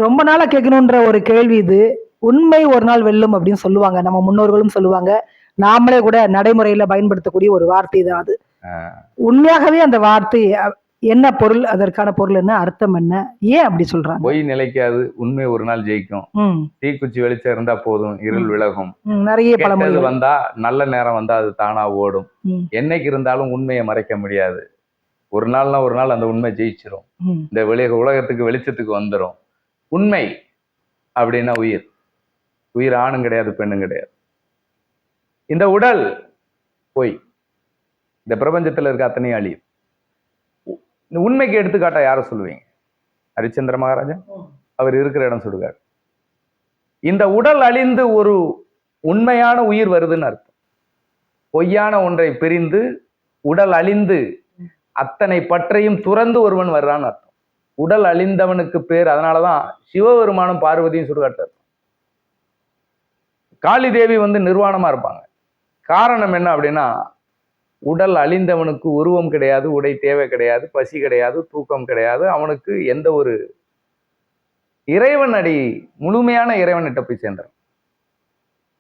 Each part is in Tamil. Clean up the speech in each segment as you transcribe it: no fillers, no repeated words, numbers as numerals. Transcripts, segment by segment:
ரொம்ப நாளா கேட்கணுன்ற ஒரு கேள்வி இது. உண்மை ஒரு நாள் வெல்லும் அப்படின்னு சொல்லுவாங்க. நம்ம முன்னோர்களும் சொல்லுவாங்க. நாமளே கூட நடைமுறையில பயன்படுத்தக்கூடிய ஒரு வார்த்தை தான் அது. உண்மையாகவே அந்த வார்த்தை என்ன பொருள்? அதற்கான பொருள் என்ன? அர்த்தம் என்ன? ஏன் அப்படி சொல்றாங்க? பொய் நிலைக்காது, உண்மை ஒரு நாள் ஜெயிக்கும். தீக்குச்சி வெளிச்சம் இருந்தா போதும், இருள் விலகும். நிறைய கெட்டது வந்தா, நல்ல நேரம் வந்தா அது தானா ஓடும். என்னைக்கு இருந்தாலும் உண்மையை மறைக்க முடியாது. ஒரு நாள்னா ஒரு நாள் அந்த உண்மை ஜெயிச்சிரும். இந்த உலகத்துக்கு வெளிச்சத்துக்கு வந்துடும். உண்மை அப்படின்னா உயிர். உயிர் ஆணும் கிடையாது, பெண்ணும் கிடையாது. இந்த உடல் பொய். இந்த பிரபஞ்சத்துல இருக்க அத்தனையும் அழியும். இந்த உண்மைக்கு எடுத்துக்காட்டா யார சொல்லுவீங்க? ஹரிச்சந்திர மகாராஜா. அவர் இருக்கிற இடம் சுடுகாடு. இந்த உடல் அழிந்து ஒரு உண்மையான உயிர் வருதுன்னு அர்த்தம். பொய்யான ஒன்றை பிரிந்து உடல் அழிந்து அத்தனை பற்றையும் துறந்து ஒருவன் வர்றான்னு அர்த்தம். உடல் அழிந்தவனுக்கு பேர். அதனாலதான் சிவபெருமானும் பார்வதியும் சுடுகாட்டு. காளி தேவி நிர்வாணமா இருப்பாங்க. காரணம் என்ன அப்படின்னா, உடல் அழிந்தவனுக்கு உருவம் கிடையாது, உடை தேவை கிடையாது, பசி கிடையாது, தூக்கம் கிடையாது. அவனுக்கு எந்த ஒரு இறைவன் அடி, முழுமையான இறைவன்கிட்ட போய் சேர்ந்தார்.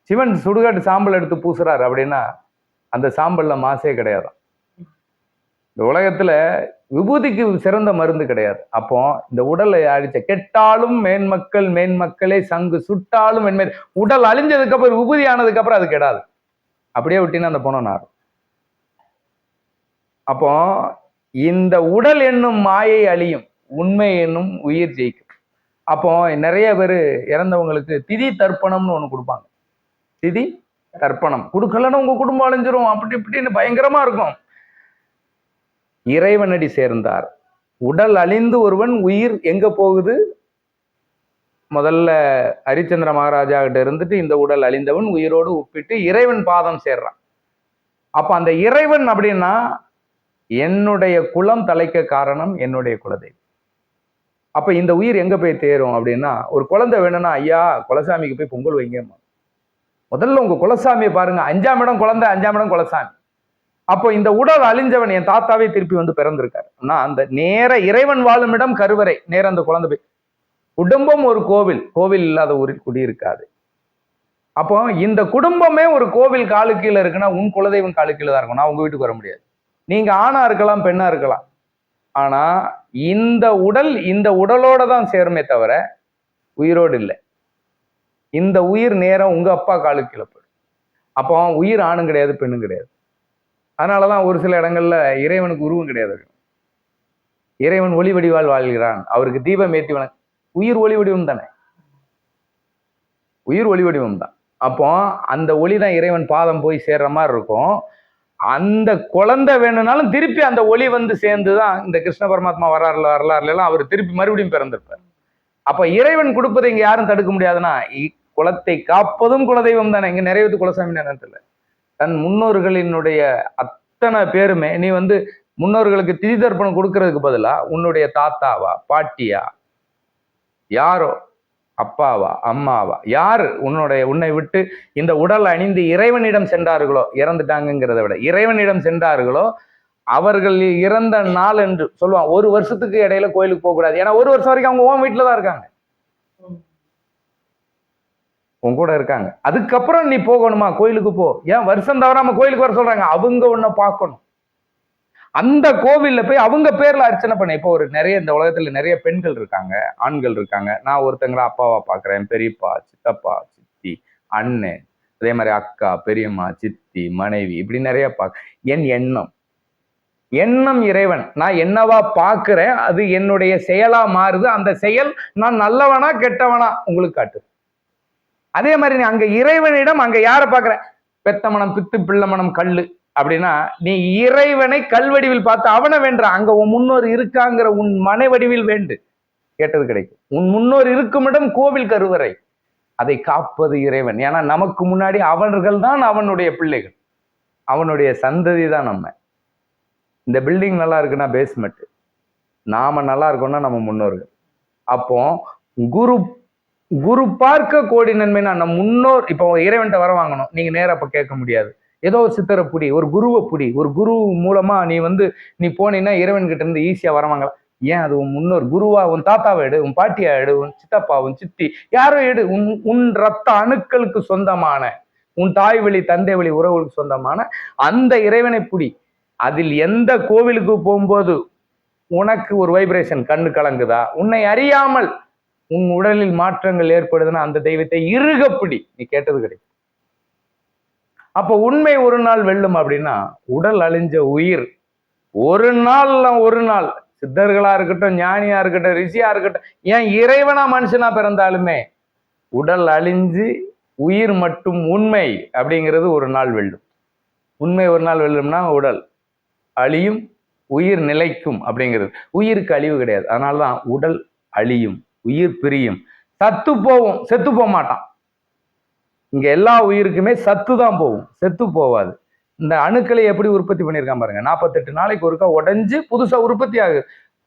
சிவன் சுடுகாட்டு சாம்பல் எடுத்து பூசுறாரு அப்படின்னா அந்த சாம்பல்ல மாசே கிடையாது. இந்த உலகத்துல விபூதிக்கு சிறந்த மருந்து கிடையாது. அப்போ இந்த உடலை அழிச்ச கெட்டாலும் மேன்மக்களே சங்கு சுட்டாலும் மென்மை. உடல் அழிஞ்சதுக்கு அப்புறம், விபூதி ஆனதுக்கு அப்புறம் அது கெடாது. அப்படியே விட்டினா அந்த பொணம் நாரும். அப்போ இந்த உடல் என்னும் மாயை அழியும், உண்மை என்னும் உயிர் ஜெயிக்கும். அப்போ நிறைய பேர் இறந்தவங்களுக்கு திதி தர்ப்பணம்னு ஒண்ணு கொடுப்பாங்க. திதி தர்ப்பணம் கொடுக்கலன்னு உங்க குடும்பம் அழிஞ்சிரும், அப்படி இப்படின்னு பயங்கரமா இருக்கும். இறைவனடி சேர்ந்தார். உடல் அழிந்து ஒருவன் உயிர் எங்க போகுது? முதல்ல ஹரிச்சந்திர மகாராஜா கிட்ட இருந்துட்டு இந்த உடல் அழிந்தவன் உயிரோடு ஒப்பிட்டு இறைவன் பாதம் சேர்றான். அப்ப அந்த இறைவன் அப்படின்னா என்னுடைய குலம் தலைக்க காரணம் என்னுடைய குலதெய்வம். அப்ப இந்த உயிர் எங்க போய் தேரும் அப்படின்னா, ஒரு குழந்தை வேணும்னா, ஐயா குலசாமிக்கு போய் பொங்கல் வைங்க. முதல்ல உங்க குலசாமியை பாருங்க. 5ஆம் இடம் குழந்தை, 5ஆம் இடம் குலசாமி. அப்போ இந்த உடல் அழிஞ்சவன் என் தாத்தாவே திருப்பி பிறந்திருக்காரு. அந்த நேர இறைவன் வாழும் இடம் கருவறை. நேர அந்த குழந்தை போய், குடும்பம் ஒரு கோவில், கோவில் இல்லாத ஊரில் குடியிருக்காது. அப்போ இந்த குடும்பமே ஒரு கோவில் காலு கீழே இருக்குன்னா உன் குலதெய்வம் காலு கீழே தான் இருக்கும். நான் உங்க வீட்டுக்கு வர முடியாது. நீங்க ஆணா இருக்கலாம், பெண்ணா இருக்கலாம். ஆனா இந்த உடல் இந்த உடலோட தான் சேருமே தவிர உயிரோடு இல்லை. இந்த உயிர் நேரம் உங்க அப்பா காலு கீழே போயிடும். அப்போ உயிர் ஆணும் கிடையாது, பெண்ணும் கிடையாது. அதனாலதான் ஒரு சில இடங்கள்ல இறைவனுக்கு உருவம் கிடையாது. இறைவன் ஒளி வடிவால் வாழ்கிறான், அவருக்கு தீபம் ஏற்றி வணங்க. உயிர் ஒளி வடிவம் தானே, உயிர் ஒளி வடிவம் தான். அப்போ அந்த ஒளி தான் இறைவன் பாதம் போய் சேர்ற மாதிரி இருக்கும். அந்த குழந்தை வேணும்னாலும் திருப்பி அந்த ஒளி சேர்ந்துதான் இந்த கிருஷ்ண பரமாத்மா வரலாறுல எல்லாம் அவர் திருப்பி மறுபடியும் பிறந்திருப்பார். அப்ப இறைவன் கொடுப்பதை இங்க யாரும் தடுக்க முடியாதுன்னா, குலத்தை காப்பதும் குலதெய்வம் தானே. இங்க நிறைய குலசாமி நேரத்துல தன் முன்னோர்களினுடைய அத்தனை பேருமே, நீ முன்னோர்களுக்கு திதி தர்ப்பணம் கொடுக்கறதுக்கு பதிலா உன்னுடைய தாத்தாவா, பாட்டியா, யாரோ, அப்பாவா, அம்மாவா, யாரு உன்னை விட்டு இந்த உடல் அணிந்து இறைவனிடம் சென்றார்களோ, இறந்துட்டாங்கிறத விட இறைவனிடம் சென்றார்களோ, அவர்கள் இறந்த நாள் என்று சொல்லுவான். ஒரு வருஷத்துக்கு இடையில கோயிலுக்கு போக கூடாது. ஏன்னா ஒரு வருஷம் வரைக்கும் அவங்க உன் வீட்டுல தான் இருக்காங்க, உன் கூட இருக்காங்க. அதுக்கப்புறம் நீ போகணுமா கோயிலுக்கு போ. ஏன் வருஷம் தவறாம கோயிலுக்கு வர சொல்றாங்க? அவங்க உன்னை பார்க்கணும். அந்த கோவில்ல போய் அவங்க பேர்ல அர்ச்சனை பண்ண. இப்போ நிறைய இந்த உலகத்துல நிறைய பெண்கள் இருக்காங்க, ஆண்கள் இருக்காங்க. நான் ஒருத்தங்கள அப்பாவா பாக்குறேன், பெரியப்பா, சித்தப்பா, சித்தி, அண்ணன், அதே மாதிரி அக்கா, பெரியம்மா, சித்தி, மனைவி, இப்படி நிறைய என் எண்ணம் இறைவன். நான் என்னவா பாக்குறேன், அது என்னுடைய செயலா மாறுது. அந்த செயல் நான் நல்லவனா கெட்டவனா உங்களுக்கு காட்டு. அதே மாதிரி நீ அங்க இறைவனிடம் அங்க யார பாக்குற? பெத்த மனம் பித்து, பிள்ளை மனம் கல்லு அப்படின்னா, நீ இறைவனை கல்வடிவில் பார்த்து அவனை வேண்ட. அங்க உன் முன்னோர் இருக்காங்கிற உன் மனை வடிவில் வேண்டு, கேட்டது கிடைக்கும். உன் முன்னோர் இருக்கும் இடம் கோவில் கருவறை, அதை காப்பது இறைவன். ஏன்னா நமக்கு முன்னாடி அவர்கள் தான் அவனுடைய பிள்ளைகள், அவனுடைய சந்ததி தான் நம்ம. இந்த பில்டிங் நல்லா இருக்குன்னா பேஸ்மெண்ட், நாம நல்லா இருக்கோம்னா நம்ம முன்னோர்கள். அப்போ குரு பார்க்க கோடி நன்மைனா நம்ம முன்னோர். இப்போ இறைவன்ட்ட வர வாங்கணும், நீங்க நேரம் அப்ப கேட்க முடியாது. ஏதோ ஒரு சித்தரை புடி, ஒரு குருவை புடி. ஒரு குரு மூலமா நீ நீ போனீங்கன்னா இறைவன் கிட்ட இருந்து ஈஸியா வரவாங்கலாம். ஏன் அது உன் முன்னோர் குருவா, உன் தாத்தாவை எடு, உன் பாட்டியா எடு, உன் சித்தப்பா, உன் சித்தி, யாரோ எடு. உன் ரத்த அணுக்களுக்கு சொந்தமான, உன் தாய் வழி தந்தை வழி உறவுகளுக்கு சொந்தமான அந்த இறைவனை புடி. அதில் எந்த கோவிலுக்கு போகும்போது உனக்கு ஒரு வைப்ரேஷன் கண்ணு கலங்குதா, உன்னை அறியாமல் உன் உடலில் மாற்றங்கள் ஏற்படுதுன்னா அந்த தெய்வத்தை இறுகப்பிடி. நீ கேட்டது கிடைக்கும். அப்ப உண்மை ஒரு நாள் வெல்லும் அப்படின்னா, உடல் அழிஞ்ச உயிர் ஒரு நாள் சித்தர்களா இருக்கட்டும், ஞானியா இருக்கட்டும், ரிஷியா இருக்கட்டும், ஏன் இறைவனா மனுஷனா பிறந்தாலுமே உடல் அழிஞ்சு உயிர் மட்டும் உண்மை அப்படிங்கிறது ஒரு நாள் வெல்லும். உண்மை ஒரு நாள் வெல்லும்னா உடல் அழியும், உயிர் நிலைக்கும் அப்படிங்கிறது. உயிருக்கு அழிவு கிடையாது. அதனாலதான் உடல் அழியும், உயிர் பிரியும், சத்து போவோம், செத்து போக மாட்டான். இங்க எல்லா உயிருக்குமே சத்து தான் போகும், செத்து போவாது. இந்த அணுக்களை எப்படி உற்பத்தி பண்ணியிருக்கான் பாருங்க. 48 நாளைக்கு ஒருக்கா உடைஞ்சு புதுசா உற்பத்தி ஆகுது.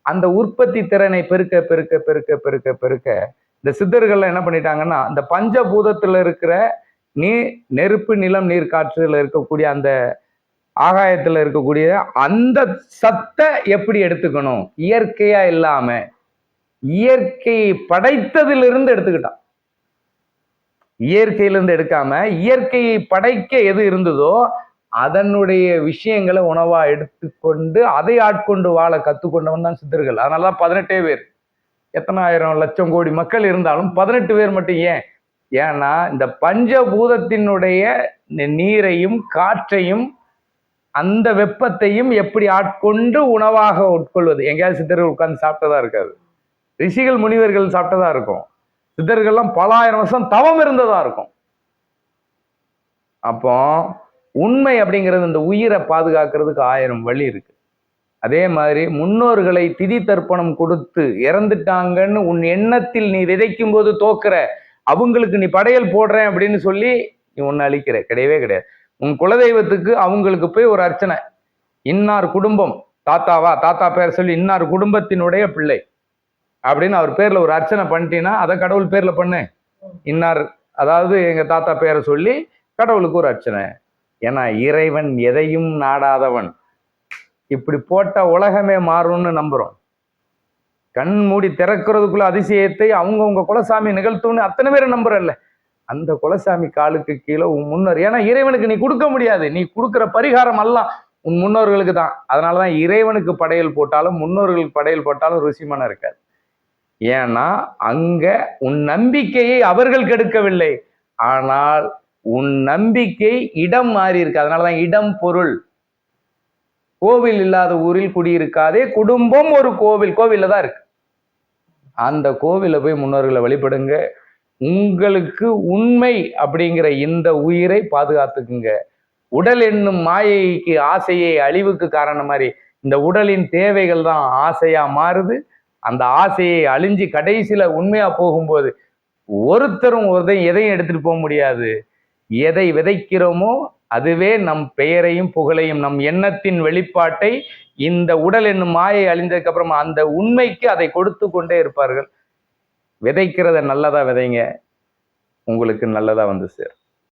அந்த உற்பத்தி திறனை பெருக்க பெருக்க பெருக்க பெருக்க பெருக்க இந்த சித்தர்கள் என்ன பண்ணிட்டாங்கன்னா, இந்த பஞ்சபூதத்துல இருக்கிற நெருப்பு, நிலம், நீர், காற்றுல இருக்கக்கூடிய அந்த ஆகாயத்துல இருக்கக்கூடிய அந்த சத்தை எப்படி எடுத்துக்கணும், இயற்கையா இல்லாம இயற்கையை படைத்ததிலிருந்து எடுத்துக்கிட்டான். இயற்கையிலிருந்து எடுக்காம இயற்கையை படைக்க எது இருந்ததோ அதனுடைய விஷயங்களை உணவா எடுத்துக்கொண்டு அதை ஆட்கொண்டு வாழ கத்துக்கொண்டவன் தான் சித்தர்கள். அதனாலதான் 18 பேர். எத்தனை ஆயிரம் லட்சம் கோடி மக்கள் இருந்தாலும் 18 பேர் மட்டும். ஏன்னா இந்த பஞ்சபூதத்தினுடைய நீரையும் காற்றையும் அந்த வெப்பத்தையும் எப்படி ஆட்கொண்டு உணவாக உட்கொள்வது. எங்கேயாவது சித்தர்கள் உட்கார்ந்து சாப்பிட்டதா இருக்காது. ரிஷிகள் முனிவர்கள் சாப்பிட்டதா இருக்கும். சித்தர்கள்லாம் பல ஆயிரம் வருஷம் தவம் இருந்ததா இருக்கும். அப்போ உண்மை அப்படிங்கிறது இந்த உயிரை பாதுகாக்கிறதுக்கு 1000 வழி இருக்கு. அதே மாதிரி முன்னோர்களை திதி தர்ப்பணம் கொடுத்து இறந்துட்டாங்கன்னு உன் எண்ணத்தில் நீ விதைக்கும் போது தோக்குற, அவங்களுக்கு நீ படையல் போடுறேன் அப்படின்னு சொல்லி நீ ஒன்னு அழிக்கிற. கிடையவே கிடையாது. உன் குலதெய்வத்துக்கு அவங்களுக்கு போய் ஒரு அர்ச்சனை, இன்னார் குடும்பம், தாத்தாவா, தாத்தா பேர் சொல்லி இன்னார் குடும்பத்தினுடைய பிள்ளை அப்படின்னு அவர் பேர்ல ஒரு அர்ச்சனை பண்ணிட்டீங்கன்னா அதை கடவுள் பேர்ல பண்ணு. இன்னார், அதாவது எங்க தாத்தா பேரை சொல்லி கடவுளுக்கு ஒரு அர்ச்சனை. ஏன்னா இறைவன் எதையும் நாடாதவன். இப்படி போட்ட உலகமே மாறும்னு நம்புறோம். கண் மூடி திறக்கிறதுக்குள்ள அதிசயத்தை அவங்கவுங்க குலசாமி நிகழ்த்தும்னு அத்தனை பேரை நம்புறல்ல. அந்த குலசாமி காலுக்கு கீழே உன் முன்னோர். ஏன்னா இறைவனுக்கு நீ கொடுக்க முடியாது. நீ கொடுக்குற பரிகாரம் எல்லாம் உன் முன்னோர்களுக்கு தான். அதனாலதான் இறைவனுக்கு படையல் போட்டாலும் முன்னோர்களுக்கு படையல் போட்டாலும் ருசிமனம் இருக்காது. ஏன்னா அங்க உன் நம்பிக்கையை அவர்கள் கெடுக்கவில்லை, ஆனால் உன் நம்பிக்கை இடம் மாறி இருக்கு. அதனாலதான் இடம் பொருள். கோவில் இல்லாத ஊரில் குடியிருக்காதே, குடும்பம் ஒரு கோவில். கோவில்ல தான் இருக்கு. அந்த கோவில போய் முன்னோர்களை வழிபடுங்க. உங்களுக்கு உண்மை அப்படிங்கிற இந்த உயிரை பாதுகாத்துக்குங்க. உடல் என்னும் மாயைக்கு, ஆசையை அழிவுக்கு காரணம் மாதிரி இந்த உடலின் தேவைகள் தான் ஆசையா மாறுது. அந்த ஆசையை அழிஞ்சு கடைசியில உண்மையா போகும்போது ஒருத்தரும் எதையும் எடுத்துட்டு போக முடியாது. எதை விதைக்கிறோமோ அதுவே நம் பெயரையும் புகழையும், நம் எண்ணத்தின் வெளிப்பாட்டை இந்த உடல் என்னும் மாயை அழிந்ததுக்கு அப்புறமா அந்த உண்மைக்கு அதை கொடுத்து கொண்டே இருப்பார்கள். விதைக்கிறத நல்லதா விதைங்க, உங்களுக்கு நல்லதா வந்து சேரும்.